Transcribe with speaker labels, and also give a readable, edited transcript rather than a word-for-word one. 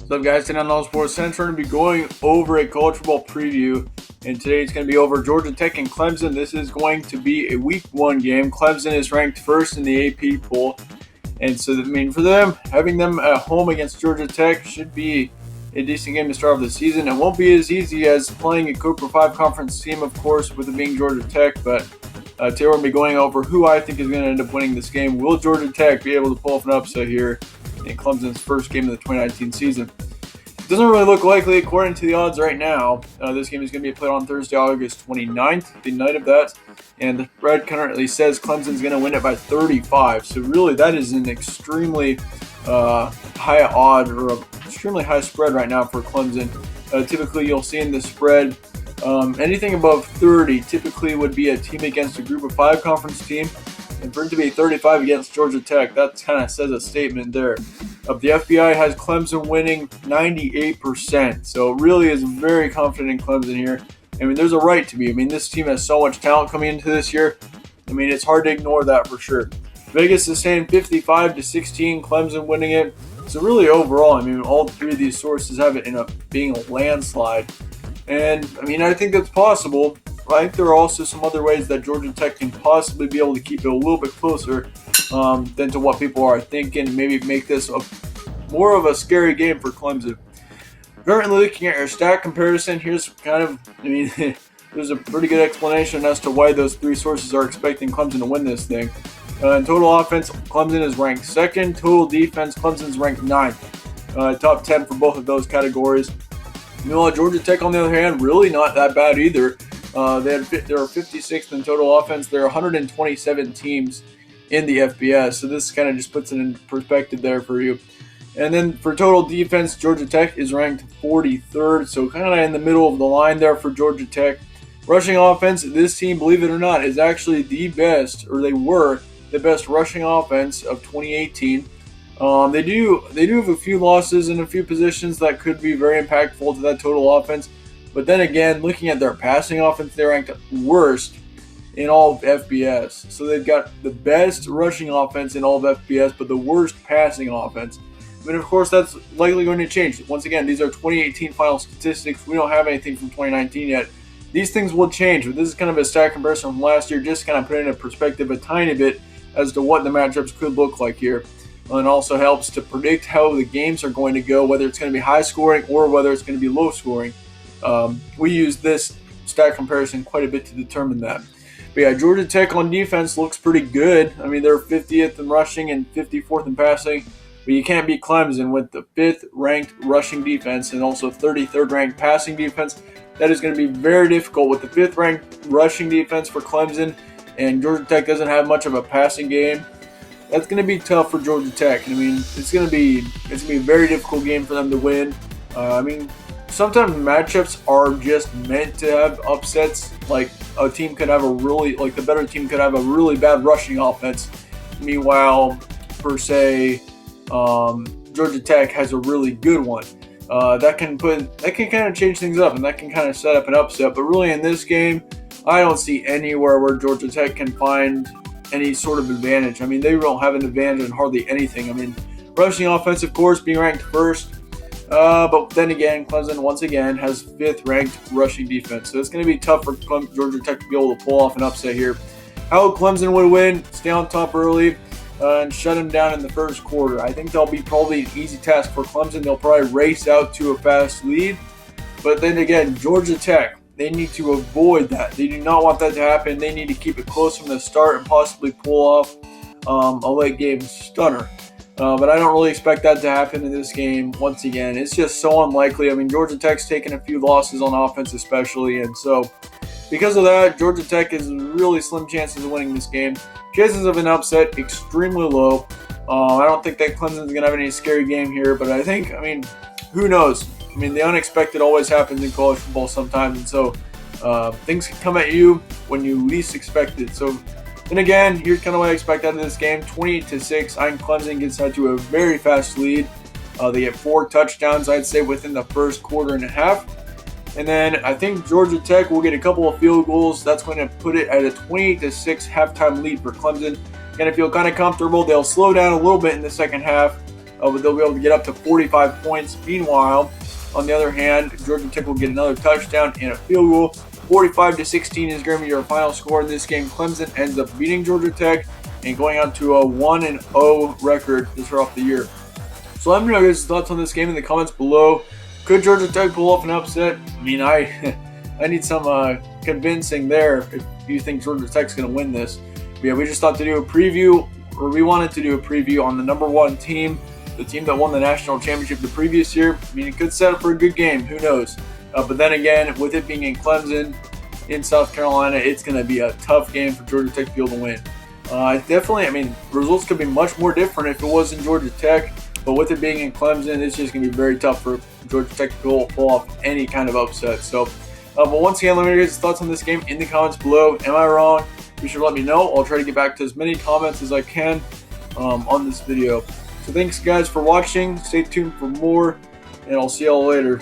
Speaker 1: What's up, guys? Today on All Sports Center, we're going to be going over a college football preview, and today it's going to be over Georgia Tech and Clemson. This is going to be a Week 1 game. Clemson is ranked first in the AP poll, and so, for them, having them at home against Georgia Tech should be a decent game to start off the season. It won't be as easy as playing a Group 5 conference team, of course, with it being Georgia Tech, but today we're going to be going over who I think is going to end up winning this game. Will Georgia Tech be able to pull off an upset here in Clemson's first game of the 2019 season? It doesn't really look likely according to the odds right now. This game is going to be played on Thursday, August 29th, the night of that. And the spread currently says Clemson's going to win it by 35. So really that is an extremely high odd or an extremely high spread right now for Clemson. Typically you'll see in the spread anything above 30 typically would be a team against a Group 5 conference team. And for it to be 35 against Georgia Tech, that kind of says a statement there. The FBI has Clemson winning 98%, so it really is very confident in Clemson here. There's a right to be. This team has so much talent coming into this year. It's hard to ignore that for sure. Vegas is saying 55-16, Clemson winning it. So really overall, all three of these sources have it being a landslide. And, I think that's possible. I think there are also some other ways that Georgia Tech can possibly be able to keep it a little bit closer than to what people are thinking. Maybe make this more of a scary game for Clemson. Currently looking at your stat comparison, here's there's a pretty good explanation as to why those three sources are expecting Clemson to win this thing. In total offense, Clemson is ranked 2nd. Total defense, Clemson's ranked 9th. Top 10 for both of those categories. Georgia Tech, on the other hand, really not that bad either. They are 56th in total offense. There are 127 teams in the FBS, so this kind of just puts it in perspective there for you. And then for total defense, Georgia Tech is ranked 43rd, so kind of in the middle of the line there for Georgia Tech. Rushing offense, this team, believe it or not, is actually the best, or they were the best rushing offense of 2018. They do have a few losses in a few positions that could be very impactful to that total offense. But then again, looking at their passing offense, they're ranked worst in all of FBS. So they've got the best rushing offense in all of FBS, but the worst passing offense. Of course, that's likely going to change. Once again, these are 2018 final statistics. We don't have anything from 2019 yet. These things will change, but this is kind of a stat comparison from last year, just kind of putting into perspective a tiny bit as to what the matchups could look like here. And also helps to predict how the games are going to go, whether it's going to be high scoring or whether it's going to be low scoring. We use this stat comparison quite a bit to determine that. But yeah, Georgia Tech on defense looks pretty good. They're 50th in rushing and 54th in passing. But you can't beat Clemson with the 5th ranked rushing defense and also 33rd ranked passing defense. That is going to be very difficult with the 5th ranked rushing defense for Clemson. And Georgia Tech doesn't have much of a passing game. That's going to be tough for Georgia Tech. It's going to be a very difficult game for them to win. Sometimes matchups are just meant to have upsets. Like a team could have the better team could have a really bad rushing offense. Meanwhile, per se, Georgia Tech has a really good one. That can kind of change things up, and that can kind of set up an upset. But really, in this game, I don't see anywhere where Georgia Tech can find any sort of advantage. They don't have an advantage in hardly anything. Rushing offense, of course, being ranked first. But then again, Clemson once again has 5th ranked rushing defense. So it's going to be tough for Georgia Tech to be able to pull off an upset here. How Clemson would win, stay on top early, and shut them down in the first quarter. I think that'll be probably an easy task for Clemson. They'll probably race out to a fast lead. But then again, Georgia Tech, they need to avoid that. They do not want that to happen. They need to keep it close from the start and possibly pull off a late game stunner. But I don't really expect that to happen in this game. Once again, it's just so unlikely. Georgia Tech's taken a few losses on offense especially, and so because of that, Georgia Tech is really slim chances of winning this game. Chances of an upset, extremely low. I don't think that Clemson's going to have any scary game here, but I think, who knows? The unexpected always happens in college football sometimes, and so things can come at you when you least expect it. So then again, here's kind of what I expect out of this game. 28-6. I think Clemson gets out to a very fast lead. They get 4 touchdowns, I'd say, within the first quarter and a half. And then I think Georgia Tech will get a couple of field goals. That's going to put it at a 28-6 halftime lead for Clemson. Going to feel kind of comfortable. They'll slow down a little bit in the second half. but they'll be able to get up to 45 points. Meanwhile, on the other hand, Georgia Tech will get another touchdown and a field goal. 45-16 is going to be your final score in this game. Clemson ends up beating Georgia Tech and going on to a 1-0 record to start off the year. So let me know your guys' thoughts on this game in the comments below. Could Georgia Tech pull off an upset? I mean, I need some convincing there if you think Georgia Tech's going to win this. But yeah, we just thought to do a preview, or we wanted to do a preview on the #1 team, the team that won the national championship the previous year. I mean, it could set up for a good game. Who knows? But then again, with it being in Clemson, in South Carolina, it's going to be a tough game for Georgia Tech to be able to win. Definitely, I mean, results could be much more different if it was in Georgia Tech. But with it being in Clemson, it's just going to be very tough for Georgia Tech to pull off any kind of upset. So, but once again, let me know your guys' thoughts on this game in the comments below. Am I wrong? Be sure to let me know. I'll try to get back to as many comments as I can on this video. So thanks, guys, for watching. Stay tuned for more, and I'll see y'all later.